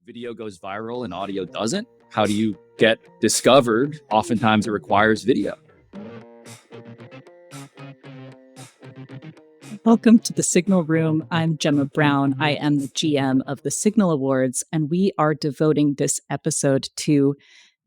video goes viral and audio doesn't? How do you get discovered? Oftentimes it requires video. Welcome to the Signal Room. I'm Jemma Brown. I am the GM of the Signal Awards, and we are devoting this episode to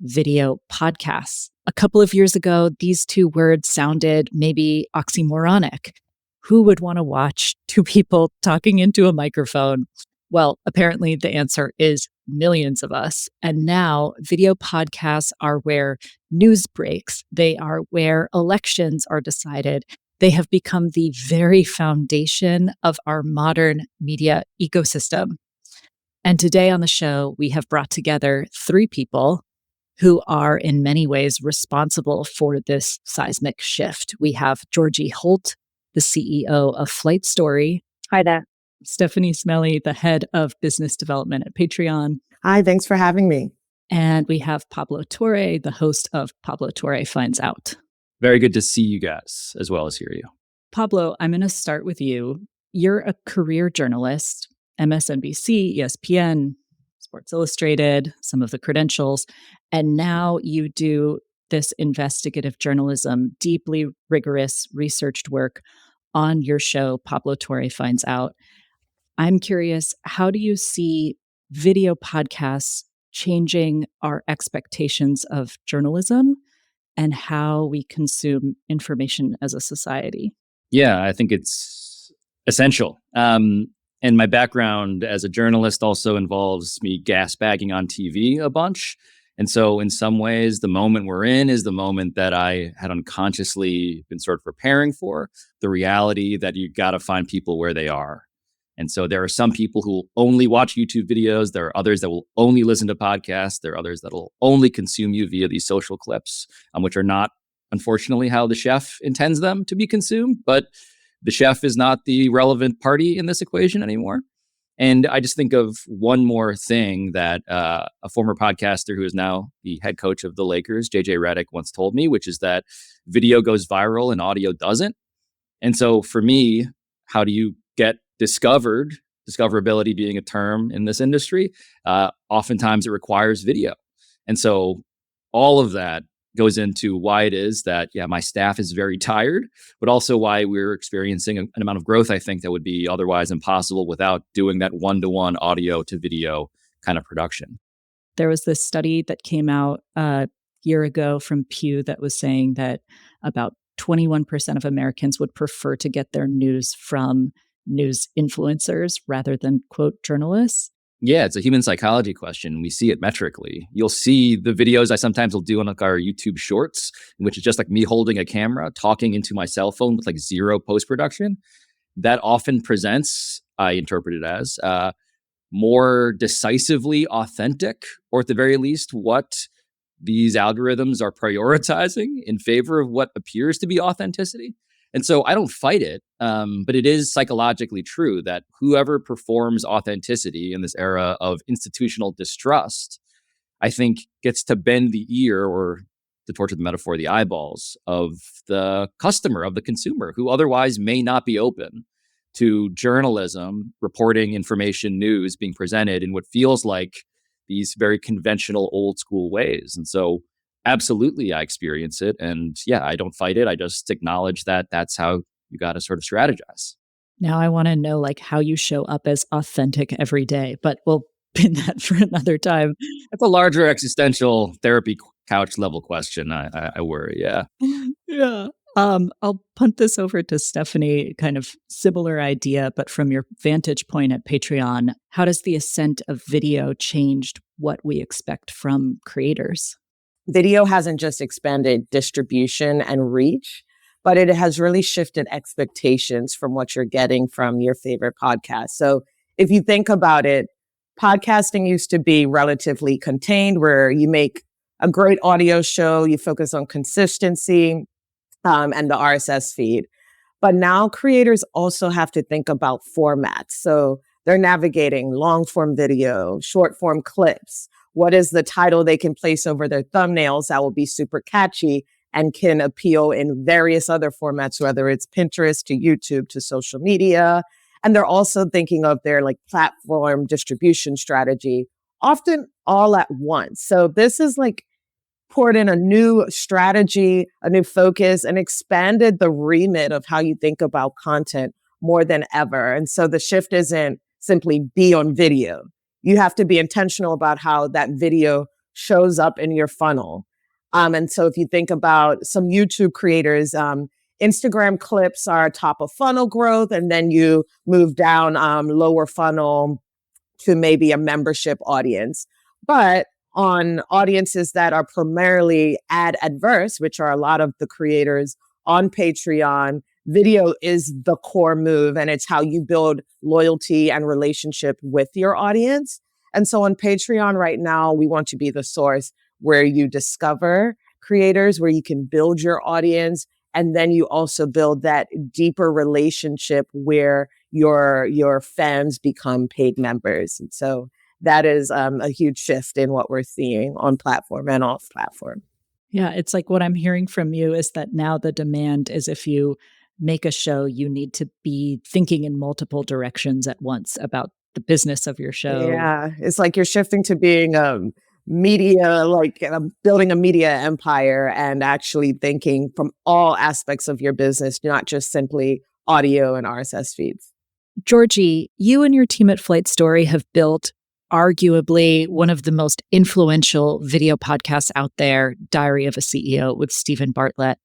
video podcasts. A couple of years ago, these two words sounded maybe oxymoronic. Who would want to watch two people talking into a microphone? Well, apparently the answer is millions of us. And now video podcasts are where news breaks. They are where elections are decided. They have become the very foundation of our modern media ecosystem. And today on the show, we have brought together three people who are in many ways responsible for this seismic shift. We have Georgie Holt, the CEO of FlightStory. Hi there. Stephanie Smelly, the head of business development at Patreon. Hi, thanks for having me. And we have Pablo Torre, the host of Pablo Torre Finds Out. Very good to see you guys as well as hear you. Pablo, I'm going to start with you. You're a career journalist, MSNBC, ESPN, Sports Illustrated, some of the credentials, and now you do this investigative journalism, deeply rigorous researched work on your show, Pablo Torre Finds Out. I'm curious, how do you see video podcasts changing our expectations of journalism and how we consume information as a society? Yeah, I think it's essential. And my background as a journalist also involves me gas bagging on TV a bunch. And so in some ways, the moment we're in is the moment that I had unconsciously been sort of preparing for, the reality that you got to find people where they are. And so there are some people who will only watch YouTube videos. There are others that will only listen to podcasts. There are others that will only consume you via these social clips, which are not, unfortunately, how the chef intends them to be consumed. But the chef is not the relevant party in this equation anymore. And I just think of one more thing that a former podcaster who is now the head coach of the Lakers, JJ Redick, once told me, which is that video goes viral and audio doesn't. And so for me, how do you get discovered, discoverability being a term in this industry, oftentimes it requires video. And so all of that goes into why it is that, my staff is very tired, but also why we're experiencing an amount of growth, I think, that would be otherwise impossible without doing that one-to-one audio to video kind of production. There was this study that came out a year ago from Pew that was saying that about 21% of Americans would prefer to get their news from news influencers rather than, quote, journalists. Yeah, it's a human psychology question. We see it metrically. You'll see the videos I sometimes will do on our YouTube shorts, which is just like me holding a camera, talking into my cell phone with zero post-production. That often presents, I interpret it as, more decisively authentic, or at the very least, what these algorithms are prioritizing in favor of what appears to be authenticity. And so I don't fight it, but it is psychologically true that whoever performs authenticity in this era of institutional distrust, I think gets to bend the ear, or to torture the metaphor, the eyeballs of the customer, of the consumer, who otherwise may not be open to journalism, reporting information, news being presented in what feels like these very conventional old school ways. And so absolutely, I experience it. And I don't fight it. I just acknowledge that that's how you got to sort of strategize. Now I want to know how you show up as authentic every day, but we'll pin that for another time. That's a larger existential therapy couch level question. I worry. Yeah. Yeah. I'll punt this over to Stephanie, kind of similar idea, but from your vantage point at Patreon, how does the ascent of video changed what we expect from creators? Video hasn't just expanded distribution and reach, but it has really shifted expectations from what you're getting from your favorite podcast. So if you think about it, podcasting used to be relatively contained, where you make a great audio show, you focus on consistency and the RSS feed. But now creators also have to think about formats. So they're navigating long form video, short form clips. What is the title they can place over their thumbnails that will be super catchy and can appeal in various other formats, whether it's Pinterest to YouTube to social media. And they're also thinking of their platform distribution strategy often all at once. So this is like poured in a new strategy, a new focus, and expanded the remit of how you think about content more than ever. And so the shift isn't simply be on video. You have to be intentional about how that video shows up in your funnel. And so if you think about some YouTube creators, Instagram clips are top of funnel growth, and then you move down lower funnel to maybe a membership audience. But on audiences that are primarily ad adverse, which are a lot of the creators on Patreon, video is the core move, and it's how you build loyalty and relationship with your audience. And so on Patreon right now, we want to be the source where you discover creators, where you can build your audience, and then you also build that deeper relationship where your fans become paid members. And so that is a huge shift in what we're seeing on platform and off platform. Yeah, it's like what I'm hearing from you is that now the demand is if you make a show, you need to be thinking in multiple directions at once about the business of your show. Yeah, it's like you're shifting to being media, like building a media empire and actually thinking from all aspects of your business, not just simply audio and RSS feeds. Georgie, you and your team at Flight Story have built arguably one of the most influential video podcasts out there, Diary of a CEO with Stephen Bartlett.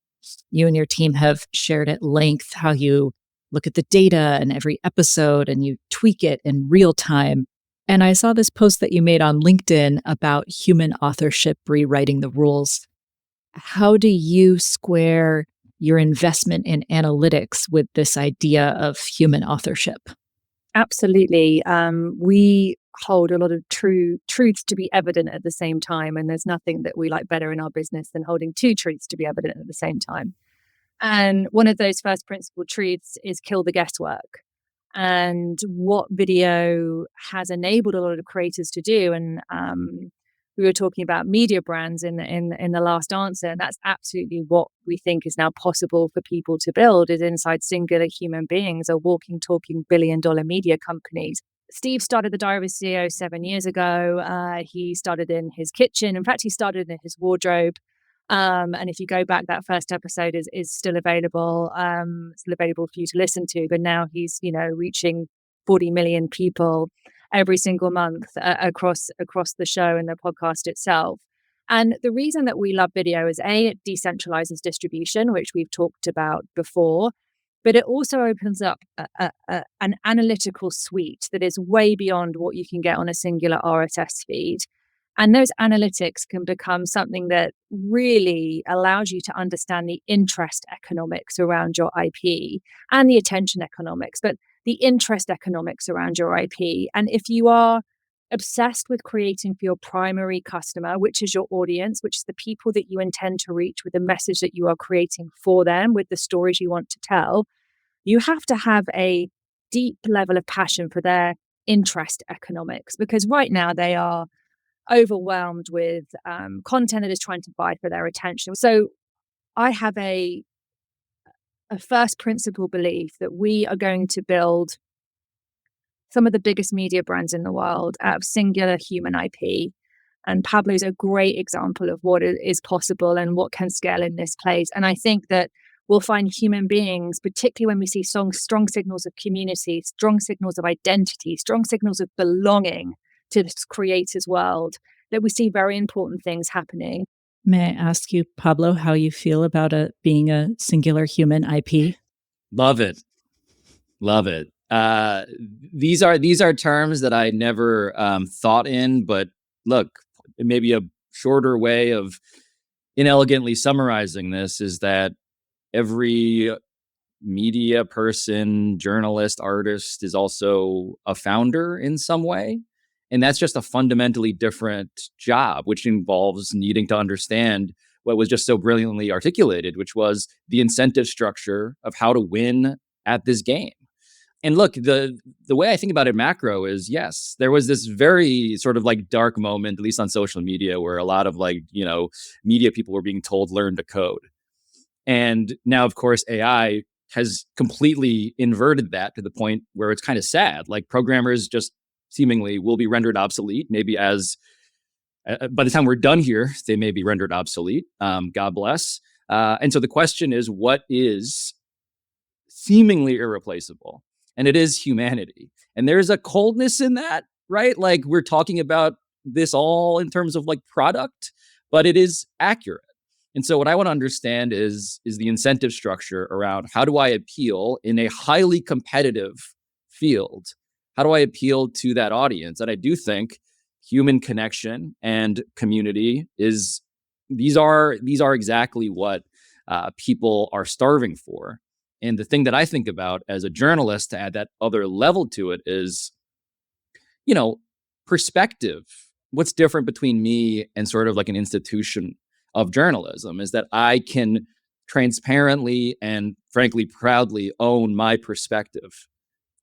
You and your team have shared at length how you look at the data in every episode and you tweak it in real time. And I saw this post that you made on LinkedIn about human authorship rewriting the rules. How do you square your investment in analytics with this idea of human authorship? Absolutely. We hold a lot of truths to be evident at the same time. And there's nothing that we like better in our business than holding two truths to be evident at the same time. And one of those first principle truths is kill the guesswork. And what video has enabled a lot of creators to do. And we were talking about media brands in the last answer. And that's absolutely what we think is now possible for people to build is inside singular human beings or walking, talking billion-dollar media companies. Steve started the Diary of a CEO 7 years ago. He started in his kitchen. In fact, he started in his wardrobe. And if you go back, that first episode is still available. Still available for you to listen to. But now he's, reaching 40 million people every single month across the show and the podcast itself. And the reason that we love video is it decentralizes distribution, which we've talked about before, but it also opens up an analytical suite that is way beyond what you can get on a singular RSS feed. And those analytics can become something that really allows you to understand the interest economics around your IP and the attention economics, but the interest economics around your IP. And if you are obsessed with creating for your primary customer, which is your audience, which is the people that you intend to reach with the message that you are creating for them, with the stories you want to tell, you have to have a deep level of passion for their interest economics, because right now they are overwhelmed with content that is trying to buy for their attention. So I have a first principle belief that we are going to build some of the biggest media brands in the world out of singular human IP. And Pablo is a great example of what is possible and what can scale in this place. And I think that we'll find human beings, particularly when we see strong signals of community, strong signals of identity, strong signals of belonging to this creator's world, that we see very important things happening. May I ask you, Pablo, how you feel about being a singular human IP? Love it. These are terms that I never thought in, but look, maybe a shorter way of inelegantly summarizing this is that every media person, journalist, artist is also a founder in some way. And that's just a fundamentally different job, which involves needing to understand what was just so brilliantly articulated, which was the incentive structure of how to win at this game. And look, the way I think about it macro is, yes, there was this very sort of like dark moment, at least on social media, where a lot of media people were being told, learn to code. And now, of course, AI has completely inverted that to the point where it's kind of sad. Like programmers just seemingly will be rendered obsolete. Maybe by the time we're done here, they may be rendered obsolete. God bless. And so the question is, what is seemingly irreplaceable? And it is humanity. And there's a coldness in that, right? Like we're talking about this all in terms of like product, but it is accurate. And so what I want to understand is the incentive structure around how do I appeal in a highly competitive field? How do I appeal to that audience? And I do think human connection and community these are exactly what people are starving for. And the thing that I think about as a journalist to add that other level to it is, perspective. What's different between me and sort of like an institution of journalism is that I can transparently and frankly proudly own my perspective.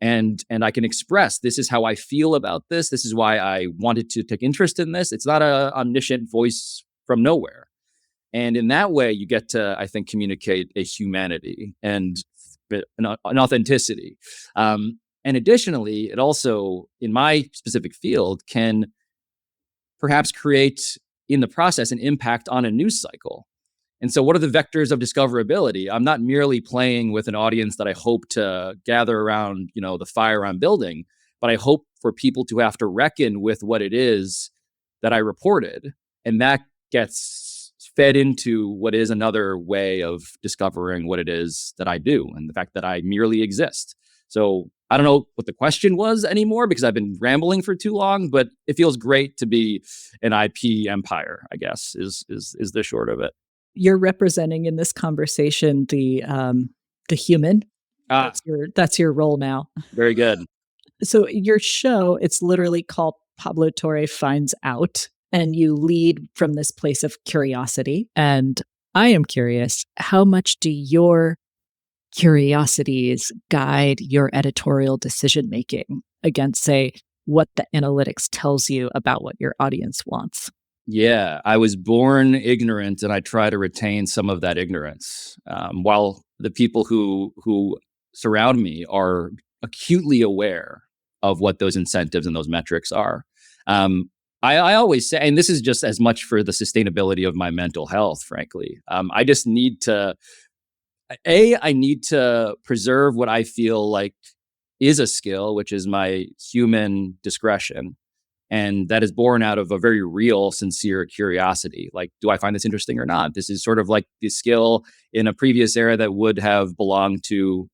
And I can express, this is how I feel about this. This is why I wanted to take interest in this. It's not an omniscient voice from nowhere. And in that way, you get to, I think, communicate a humanity and an authenticity. And additionally, it also, in my specific field, can perhaps create in the process an impact on a news cycle. And so what are the vectors of discoverability? I'm not merely playing with an audience that I hope to gather around, the fire I'm building, but I hope for people to have to reckon with what it is that I reported. And that gets fed into what is another way of discovering what it is that I do and the fact that I merely exist. So I don't know what the question was anymore because I've been rambling for too long, but it feels great to be an IP empire, I guess, is the short of it. You're representing in this conversation the human. That's your role now. Very good. So your show, it's literally called Pablo Torre Finds Out, and you lead from this place of curiosity. And I am curious, how much do your curiosities guide your editorial decision making against, say, what the analytics tells you about what your audience wants? Yeah, I was born ignorant, and I try to retain some of that ignorance, while the people who surround me are acutely aware of what those incentives and those metrics are. I always say, and this is just as much for the sustainability of my mental health, frankly. I just need to, I need to preserve what I feel like is a skill, which is my human discretion. And that is born out of a very real, sincere curiosity. Like, do I find this interesting or not? This is sort of like the skill in a previous era that would have belonged to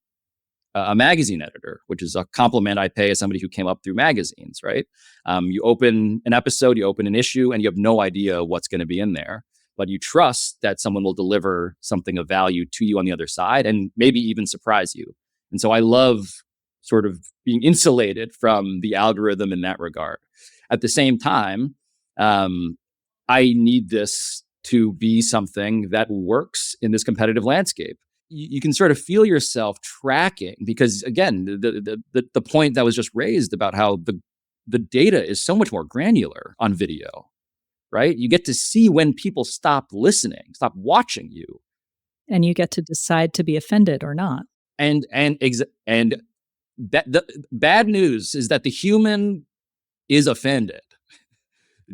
a magazine editor, which is a compliment I pay as somebody who came up through magazines, right? You open an episode, you open an issue, and you have no idea what's going to be in there. But you trust that someone will deliver something of value to you on the other side and maybe even surprise you. And so I love sort of being insulated from the algorithm in that regard. At the same time, I need this to be something that works in this competitive landscape. You can sort of feel yourself tracking because, again, the point that was just raised about how the data is so much more granular on video, right? You get to see when people stop listening, stop watching you. And you get to decide to be offended or not. And the bad news is that the human is offended.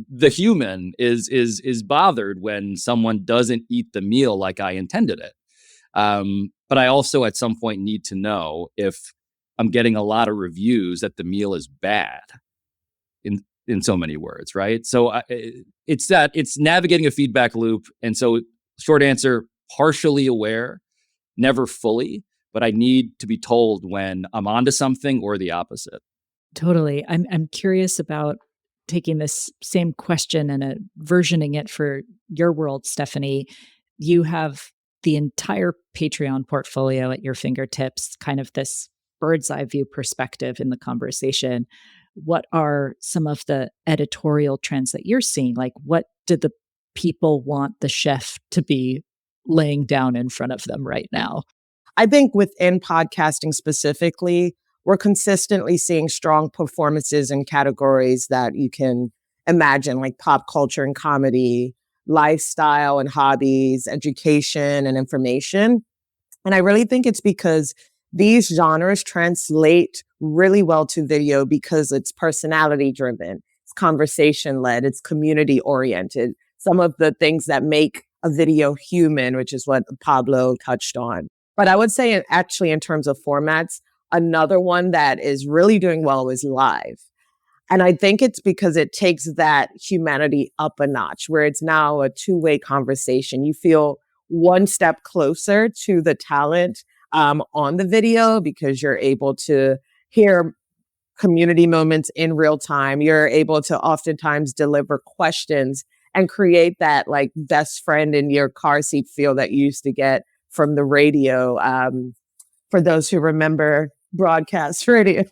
The human is bothered when someone doesn't eat the meal like I intended it. But I also at some point need to know if I'm getting a lot of reviews that the meal is bad in so many words, right? So it's navigating a feedback loop. And so short answer, partially aware, never fully, but I need to be told when I'm onto something or the opposite. Totally. I'm curious about taking this same question and versioning it for your world, Stephanie. You have the entire Patreon portfolio at your fingertips, kind of this bird's eye view perspective in the conversation. What are some of the editorial trends that you're seeing? Like, what do the people want the chef to be laying down in front of them right now? I think within podcasting specifically, we're consistently seeing strong performances in categories that you can imagine, like pop culture and comedy, lifestyle and hobbies, education and information. And I really think it's because these genres translate really well to video because it's personality driven, it's conversation led, it's community oriented. Some of the things that make a video human, which is what Pablo touched on. But I would say actually in terms of formats, another one that is really doing well is live. And I think it's because it takes that humanity up a notch where it's now a two-way conversation. You feel one step closer to the talent on the video because you're able to hear community moments in real time. You're able to oftentimes deliver questions and create that like best friend in your car seat feel that you used to get from the radio. For those who remember broadcast radio.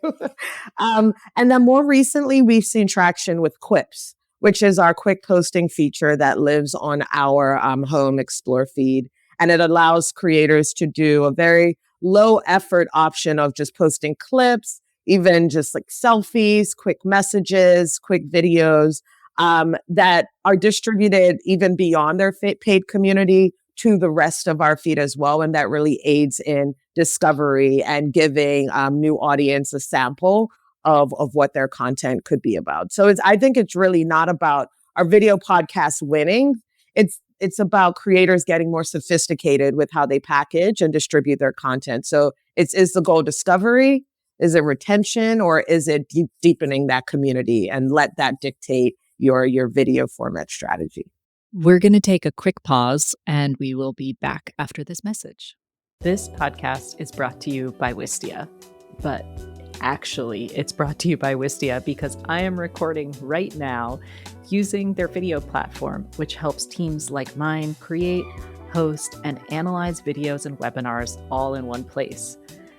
And then more recently, we've seen traction with Quips, which is our quick posting feature that lives on our home Explore feed. And it allows creators to do a very low effort option of just posting clips, even just like selfies, quick messages, quick videos that are distributed even beyond their paid community to the rest of our feed as well. And that really aids in discovery and giving new audience a sample of what their content could be about. So I think it's really not about our video podcast winning. It's about creators getting more sophisticated with how they package and distribute their content. So is the goal discovery? Is it retention, or is it deepening that community, and let that dictate your video format strategy? We're going to take a quick pause and we will be back after this message. This podcast is brought to you by Wistia, but actually it's brought to you by Wistia because I am recording right now using their video platform, which helps teams like mine create, host, and analyze videos and webinars all in one place.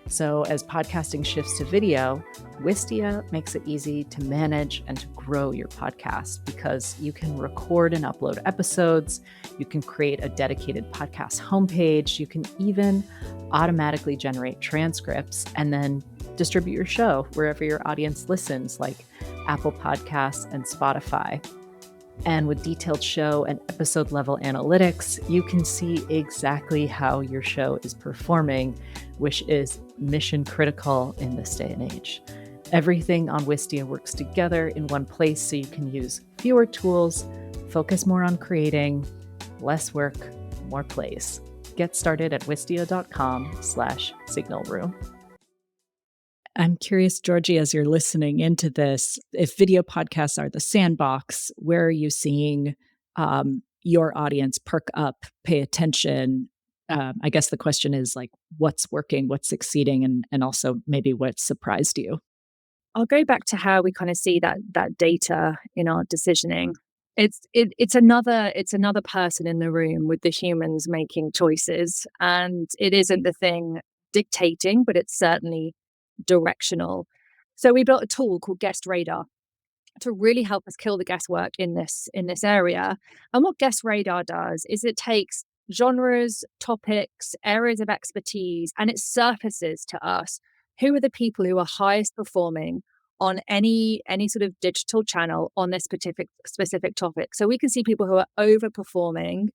So as podcasting shifts to video, Wistia makes it easy to manage and to grow your podcast because you can record and upload episodes, you can create a dedicated podcast homepage, you can even automatically generate transcripts and then distribute your show wherever your audience listens, like Apple Podcasts and Spotify. And with detailed show and episode level analytics, you can see exactly how your show is performing, which is mission critical in this day and age. Everything on Wistia works together in one place so you can use fewer tools, focus more on creating, less work, more plays. Get started at wistia.com/signalroom. I'm curious, Georgie, as you're listening into this, if video podcasts are the sandbox, where are you seeing your audience perk up, pay attention? I guess the question is like, what's working, what's succeeding, and also maybe what surprised you? I'll go back to how we kind of see that data in our decisioning. It's another person in the room with the humans making choices, and it isn't the thing dictating, but it's certainly directional. So we built a tool called Guest Radar to really help us kill the guesswork in this area. And what Guest Radar does is it takes genres, topics, areas of expertise, and it surfaces to us who are the people who are highest performing on any sort of digital channel on this specific topic. So we can see people who are overperforming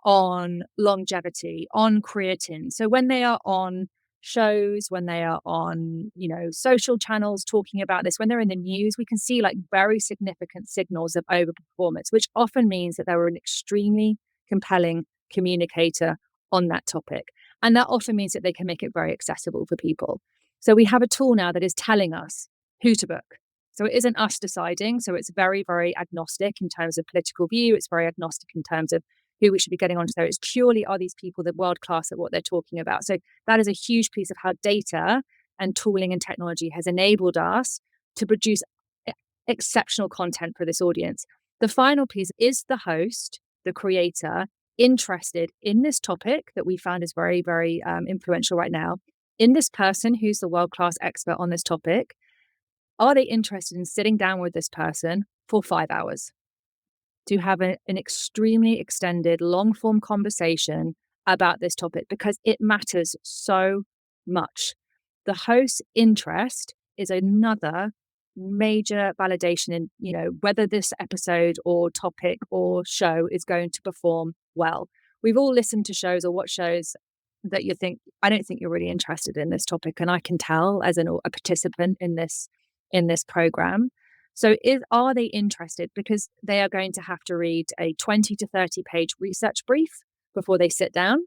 on longevity, on creatine. So when they are on shows, when they are on, social channels talking about this, when they're in the news, we can see like very significant signals of overperformance, which often means that they were an extremely compelling communicator on that topic. And that often means that they can make it very accessible for people. So we have a tool now that is telling us who to book. So it isn't us deciding. So it's very, very agnostic in terms of political view. It's very agnostic in terms of who we should be getting on. So it's purely, are these people the world class at what they're talking about? So that is a huge piece of how data and tooling and technology has enabled us to produce exceptional content for this audience. The final piece is the host, the creator, interested in this topic that we found is very, very influential right now, in this person who's the world-class expert on this topic. Are they interested in sitting down with this person for 5 hours to have an extremely extended, long-form conversation about this topic? Because it matters so much. The host's interest is another major validation in, whether this episode or topic or show is going to perform well. We've all listened to shows or watched shows that you think, I don't think you're really interested in this topic, and I can tell as a participant in this program. So are they interested? Because they are going to have to read a 20 to 30 page research brief before they sit down.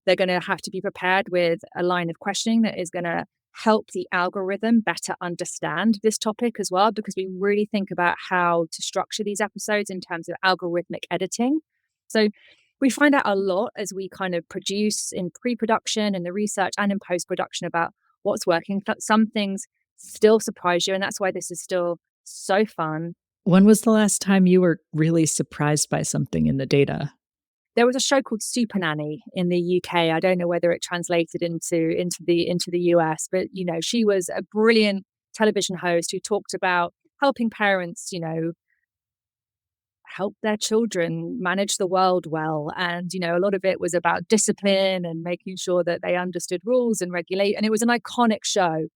They're going to have to be prepared with a line of questioning that is going to help the algorithm better understand this topic as well, because we really think about how to structure these episodes in terms of algorithmic editing. So we find out a lot as we kind of produce in pre-production and the research and in post-production about what's working. Some things still surprise you, and that's why this is still so fun. When was the last time you were really surprised by something in the data? There was a show called Super Nanny in the UK. I don't know whether it translated into the US, but she was a brilliant television host who talked about helping parents, help their children manage the world well. And, a lot of it was about discipline and making sure that they understood rules and regulate. And it was an iconic show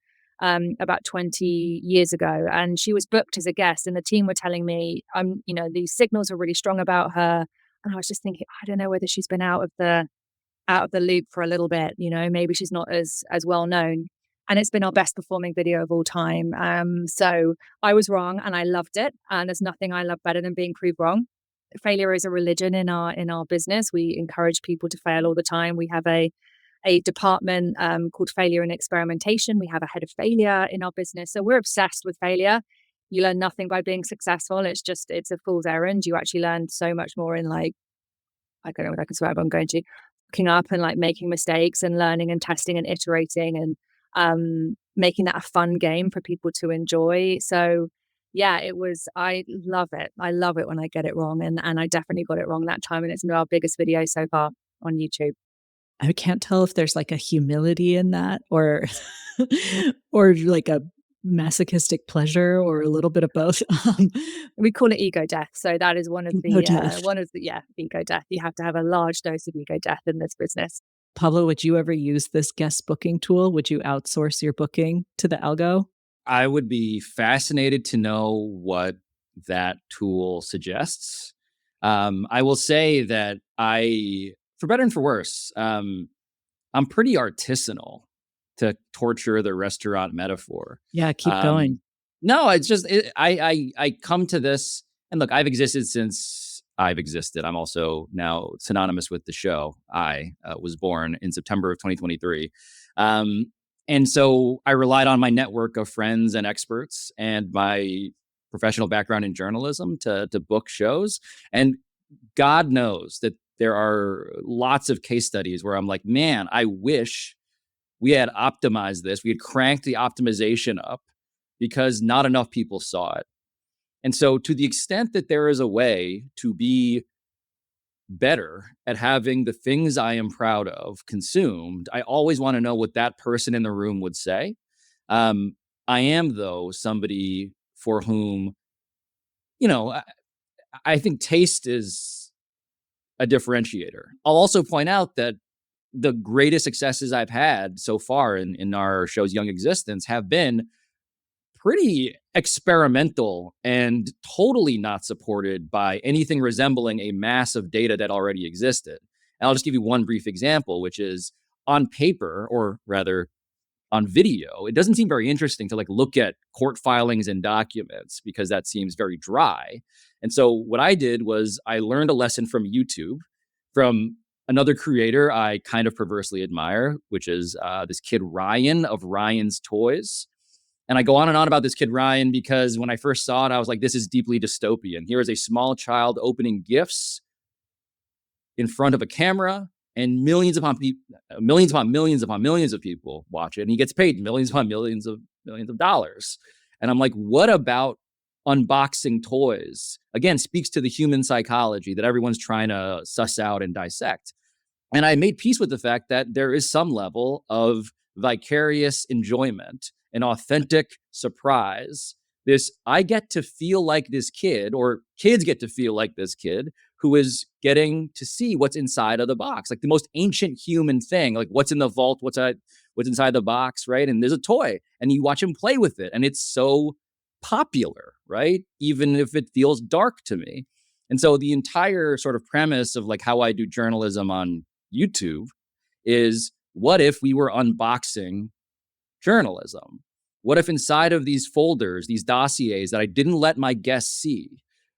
about 20 years ago. And she was booked as a guest, and the team were telling me, these signals are really strong about her. And I was just thinking, I don't know whether she's been out of the loop for a little bit, maybe she's not as well known. And it's been our best performing video of all time. So I was wrong and I loved it. And there's nothing I love better than being proved wrong. Failure is a religion in our business. We encourage people to fail all the time. We have a department called Failure and Experimentation. We have a head of failure in our business. So we're obsessed with failure. You learn nothing by being successful. It's a fool's errand. You actually learn so much more in I don't know what I can swear, but I'm going to looking up and making mistakes and learning and testing and iterating and making that a fun game for people to enjoy. So yeah, I love it. I love it when I get it wrong. And I definitely got it wrong that time. And it's our biggest video so far on YouTube. I can't tell if there's a humility in that or or a masochistic pleasure or a little bit of both. We call it ego death. So that is one of ego death. Ego death. You have to have a large dose of ego death in this business. Pablo, would you ever use this guest booking tool? Would you outsource your booking to the algo? I would be fascinated to know what that tool suggests. I will say that for better and for worse, I'm pretty artisanal, to torture the restaurant metaphor. Yeah, keep going. No, it's just I come to this, and look, I've existed since I've existed. I'm also now synonymous with the show. I was born in September of 2023. And so I relied on my network of friends and experts and my professional background in journalism to book shows. And God knows that there are lots of case studies where I'm like, man, I wish we had optimized this. We had cranked the optimization up because not enough people saw it. And so to the extent that there is a way to be better at having the things I am proud of consumed, I always want to know what that person in the room would say. I am, though, somebody for whom, I think taste is a differentiator. I'll also point out that the greatest successes I've had so far in our show's young existence have been pretty experimental and totally not supported by anything resembling a mass of data that already existed. And I'll just give you one brief example, which is on paper, or rather on video, it doesn't seem very interesting to look at court filings and documents because that seems very dry. And so what I did was I learned a lesson from YouTube, from another creator I kind of perversely admire, which is this kid Ryan of Ryan's Toys. And I go on and on about this kid Ryan because when I first saw it, I was like, this is deeply dystopian. Here is a small child opening gifts in front of a camera, and millions upon millions of people watch it, and he gets paid millions upon millions of dollars. And I'm like, what about unboxing toys? Again, speaks to the human psychology that everyone's trying to suss out and dissect. And I made peace with the fact that there is some level of vicarious enjoyment, an authentic surprise. I get to feel like this kid, or kids get to feel like this kid who is getting to see what's inside of the box, the most ancient human thing, what's in the vault, what's inside the box, right? And there's a toy, and you watch him play with it, and it's so popular, right? Even if it feels dark to me. And so the entire sort of premise of how I do journalism on YouTube is what if we were unboxing journalism? What if inside of these folders, these dossiers that I didn't let my guests see,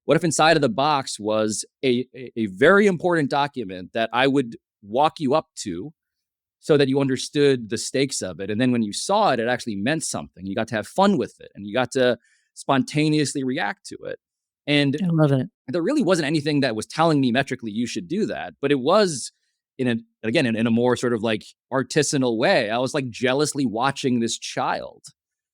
what if inside of the box was a very important document that I would walk you up to so that you understood the stakes of it? And then when you saw it, it actually meant something. You got to have fun with it and you got to spontaneously react to it. And I love it. there really wasn't anything that was telling me metrically you should do that, but it was in a more sort of like artisanal way. I was like jealously watching this child.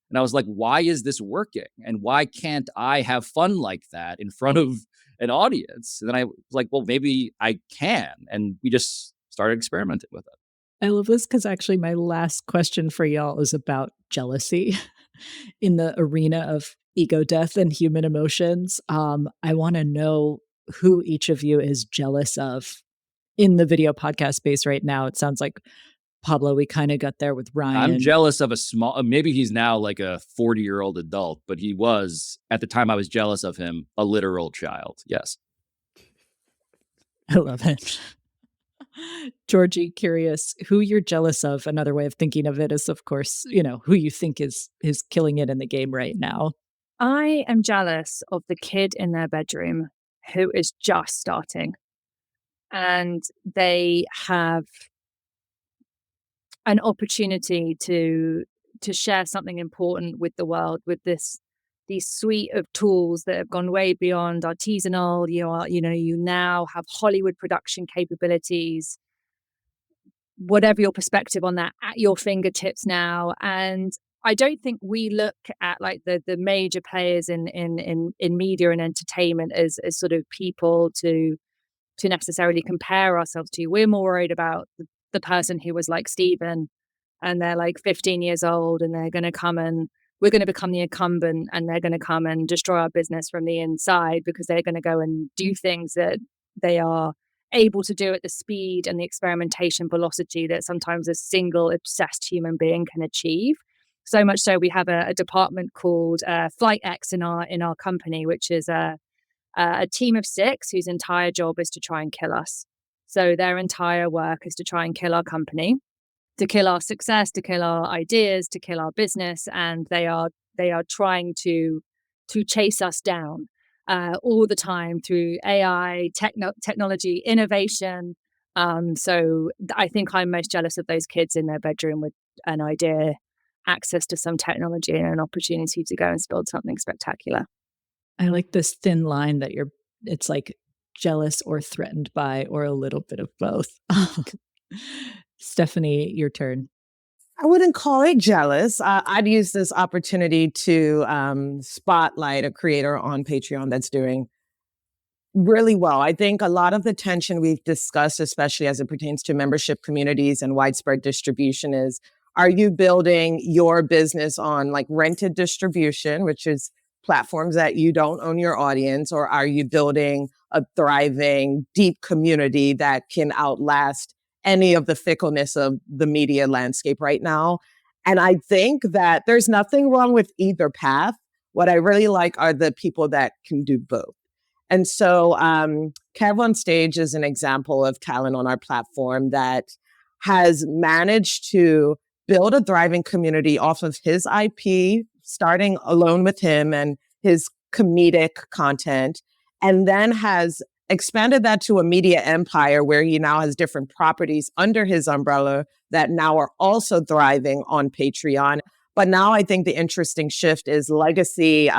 And I was like, why is this working? And why can't I have fun like that in front of an audience? And then I was like, well, maybe I can. And we just started experimenting with it. I love this because actually my last question for y'all is about jealousy in the arena of ego death and human emotions. I want to know who each of you is jealous of in the video podcast space right now. It sounds like Pablo, we kind of got there with Ryan. I'm jealous of a small, maybe he's now like a 40-year-old adult, but he was, at the time I was jealous of him, a literal child. Yes. I love it. Georgie, curious who you're jealous of. Another way of thinking of it is, of course, who you think is killing it in the game right now. I am jealous of the kid in their bedroom who is just starting, and they have an opportunity to share something important with the world with these suite of tools that have gone way beyond artisanal. You now have Hollywood production capabilities, whatever your perspective on that, at your fingertips now. And I don't think we look at like the major players in media and entertainment as sort of people to necessarily compare ourselves to. We're more worried about the person who was like Stephen, and they're like 15 years old, and they're going to come and we're going to become the incumbent, and they're going to come and destroy our business from the inside because they're going to go and do things that they are able to do at the speed and the experimentation velocity that sometimes a single obsessed human being can achieve. So much so we have a department called FlightX in our company, which is a team of 6 whose entire job is to try and kill us. So their entire work is to try and kill our company, to kill our success, to kill our ideas, to kill our business, and they are trying to chase us down all the time through AI, technology, innovation. So I think I'm most jealous of those kids in their bedroom with an idea, access to some technology, and an opportunity to go and build something spectacular. I like this thin line that it's like jealous or threatened by, or a little bit of both. Stephanie, your turn. I wouldn't call it jealous. I'd use this opportunity to spotlight a creator on Patreon that's doing really well. I think a lot of the tension we've discussed, especially as it pertains to membership communities and widespread distribution, is, are you building your business on like rented distribution, which is platforms that you don't own your audience, or are you building a thriving, deep community that can outlast any of the fickleness of the media landscape right now? And I think that there's nothing wrong with either path. What I really like are the people that can do both. And so Kev on Stage is an example of talent on our platform that has managed to build a thriving community off of his IP, starting alone with him and his comedic content, and then has expanded that to a media empire where he now has different properties under his umbrella that now are also thriving on Patreon. But now I think the interesting shift is legacy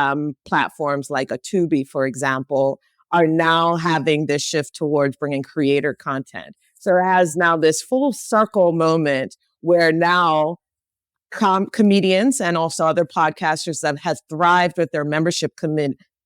platforms like a Tubi, for example, are now having this shift towards bringing creator content. So it has now this full circle moment where now comedians and also other podcasters that have thrived with their membership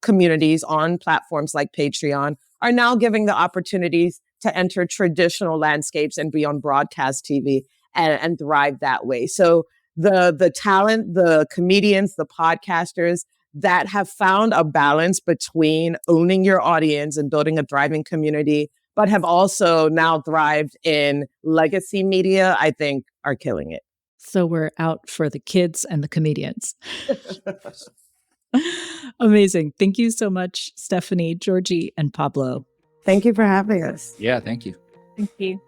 communities on platforms like Patreon are now giving the opportunities to enter traditional landscapes and be on broadcast TV and thrive that way. So the talent, the comedians, the podcasters that have found a balance between owning your audience and building a thriving community, but have also now thrived in legacy media, I think are killing it. So we're out for the kids and the comedians. Amazing. Thank you so much, Stephanie, Georgie, and Pablo. Thank you for having us. Yeah, thank you. Thank you.